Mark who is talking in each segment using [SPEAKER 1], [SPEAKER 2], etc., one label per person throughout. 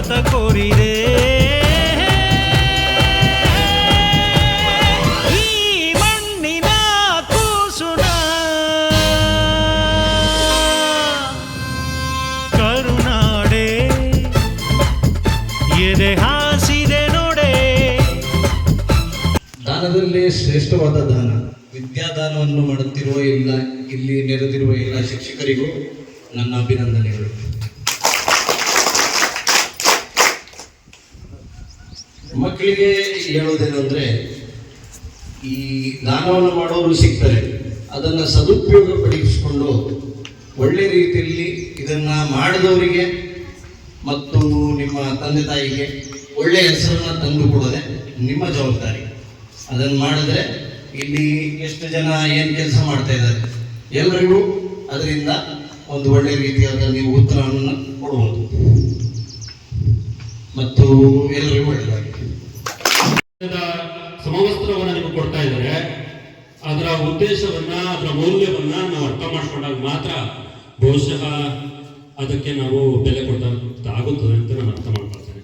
[SPEAKER 1] ಮತ ಕೋರಿದೆ. ಈ ಮಣ್ಣಿನ ಕೂಸುನ ಕರುನಾಡೆ ಎದೆ ಹಾಸಿದೆ ನೋಡೆ.
[SPEAKER 2] ದಾನದಲ್ಲೇ ಶ್ರೇಷ್ಠವಾದ ದಾನ ವಿದ್ಯಾದಾನವನ್ನು ಮಾಡುತ್ತಿರುವ ಇಲ್ಲಿ ನೆರೆದಿರುವ ಎಲ್ಲ ಶಿಕ್ಷಕರಿಗೂ ನನ್ನ ಅಭಿನಂದನೆಗಳು. ಮಕ್ಕಳಿಗೆ ಹೇಳೋದೇನೆಂದರೆ, ಈ ದಾನವನ್ನು ಮಾಡೋರು ಸಿಗ್ತಾರೆ, ಅದನ್ನು ಸದುಪಯೋಗ ಪಡಿಸಿಕೊಂಡು ಒಳ್ಳೆ ರೀತಿಯಲ್ಲಿ ಇದನ್ನು ಮಾಡಿದವರಿಗೆ ಮತ್ತು ನಿಮ್ಮ ತಂದೆ ತಾಯಿಗೆ ಒಳ್ಳೆಯ ಹೆಸರನ್ನು ತಂದು ಕೊಡೋದೆ ನಿಮ್ಮ ಜವಾಬ್ದಾರಿ. ಅದನ್ನು ಮಾಡಿದ್ರೆ ಇಲ್ಲಿ ಎಷ್ಟು ಜನ ಏನು ಕೆಲಸ ಮಾಡ್ತಾ ಇದ್ದಾರೆ ಎಲ್ಲರಿಗೂ ಅದರಿಂದ ಒಂದು ಒಳ್ಳೆ ರೀತಿಯಾದ ನೀವು ಉತ್ತರವನ್ನು ಕೊಡ್ಬೋದು ಮತ್ತು ಎಲ್ಲರಿಗೂ ಒಳ್ಳೆಯದಾಗಿ.
[SPEAKER 3] ಸಮವಸ್ತ್ರವನ್ನು ನಿಮಗೆ ಕೊಡ್ತಾ ಇದ್ದಾರೆ. ಅದರ ಉದ್ದೇಶವನ್ನ, ಅದರ ಮೌಲ್ಯವನ್ನ ನಾವು ಅರ್ಥ ಮಾಡ್ಕೊಂಡಾಗ ಮಾತ್ರ ಬಹುಶಃ ಅದಕ್ಕೆ ನಾವು ಬೆಲೆ ಕೊಡೋದಾಗುತ್ತದೆ ಅಂತ ನಾನು ಅರ್ಥ ಮಾಡ್ಕೊಳ್ತೇನೆ.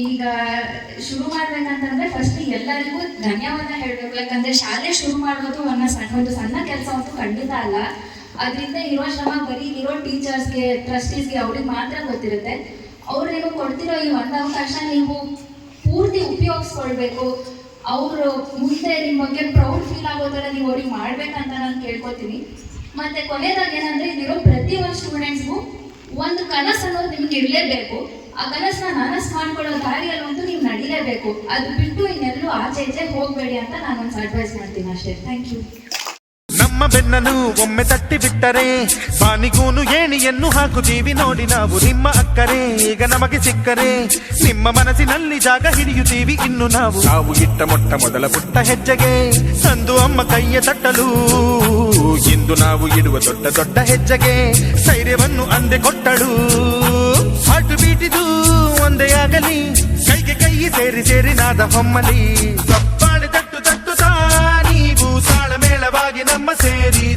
[SPEAKER 4] ಈಗ ಶುರು ಮಾಡ್ಬೇಕಂತಂದ್ರೆ ಫಸ್ಟ್ ಎಲ್ಲರಿಗೂ ಧನ್ಯವಾದ ಹೇಳಬೇಕು. ಯಾಕಂದ್ರೆ ಶಾಲೆ ಶುರು ಮಾಡೋದು ಒಂದು ಸಣ್ಣ ಕೆಲಸ ಅಂತೂ ಖಂಡಿತ ಅಲ್ಲ. ಅದರಿಂದ ಇರೋ ಶ್ರಮ ಬರೀ ಇರೋ ಟೀಚರ್ಸ್ಗೆ, ಟ್ರಸ್ಟೀಸ್ಗೆ ಅವ್ರಿಗೆ ಮಾತ್ರ ಗೊತ್ತಿರುತ್ತೆ. ಅವ್ರೇನು ಕೊಡ್ತಿರೋ ಈ ಒಂದು ಅವಕಾಶ ನೀವು ಪೂರ್ತಿ ಉಪಯೋಗಿಸ್ಕೊಳ್ಬೇಕು. ಅವರು ಮುಂದೆ ನಿಮ್ಮ ಬಗ್ಗೆ ಪ್ರೌಡ್ ಫೀಲ್ ಆಗೋ ಥರ ನೀವು ಅವ್ರಿಗೆ ಮಾಡ್ಬೇಕಂತ ನಾನು ಕೇಳ್ಕೊತೀನಿ. ಮತ್ತೆ ಕೊನೆಯದಾಗಿ ಏನಂದ್ರೆ ಇಲ್ಲಿರೋ ಪ್ರತಿಯೊಂದು ಸ್ಟೂಡೆಂಟ್ಸ್ಗೂ ಒಂದು ಕನಸು ಅನ್ನೋದು ನಿಮ್ಗೆ ಇರಲೇಬೇಕು. ಆ ಕನಸನ್ನ ನನಸು ಮಾಡ್ಕೊಳ್ಳೋ ದಾರಿಯಲ್ಲಂತೂ ನೀವು ನಡಿಲೇಬೇಕು. ಅದು ಬಿಟ್ಟು ಇನ್ನೆಲ್ಲೂ ಆಚೆ ಈಚೆ ಹೋಗಬೇಡಿ ಅಂತ ನಾನೊಂದು ಅಡ್ವೈಸ್ ಮಾಡ್ತೀನಿ ಅಷ್ಟೇ. Thank you.
[SPEAKER 1] ನಮ್ಮ ಬೆನ್ನನ್ನು ಒಮ್ಮೆ ತಟ್ಟಿ ಬಿಟ್ಟರೆ ಬಾನಿಗೂನು ಏಣಿಯನ್ನು ಹಾಕುತ್ತೀವಿ ನೋಡಿ ನಾವು ನಿಮ್ಮ ಅಕ್ಕರೆ. ಈಗ ನಮಗೆ ಸಿಕ್ಕರೆ ನಿಮ್ಮ ಮನಸ್ಸಿನಲ್ಲಿ ಜಾಗ ಹಿಡಿಯುತ್ತೀವಿ ಇನ್ನು ನಾವು ಇಟ್ಟ ಮೊದಲ ಪುಟ್ಟ ಹೆಜ್ಜೆಗೆ ಸಂದು ಅಮ್ಮ ಕೈಯ ತಟ್ಟಲು ಇಂದು ನಾವು ಇಡುವ ದೊಡ್ಡ ಹೆಜ್ಜೆಗೆ ಧೈರ್ಯವನ್ನು ಅಂದೆ ಕೊಟ್ಟಳು. ಹಾಟು ಬೀಟಿದು ಒಂದೇ ಆಗಲಿ, ಕೈಗೆ ಕೈ ಸೇರಿ ನಾದ ಹೊಮ್ಮಲಿ. ಚಪ್ಪಾಳೆ ತಟ್ಟು ನೀವು ತಾಳಮೇಳವಾಗಿ ನಮ್ಮ ಸೇರಿ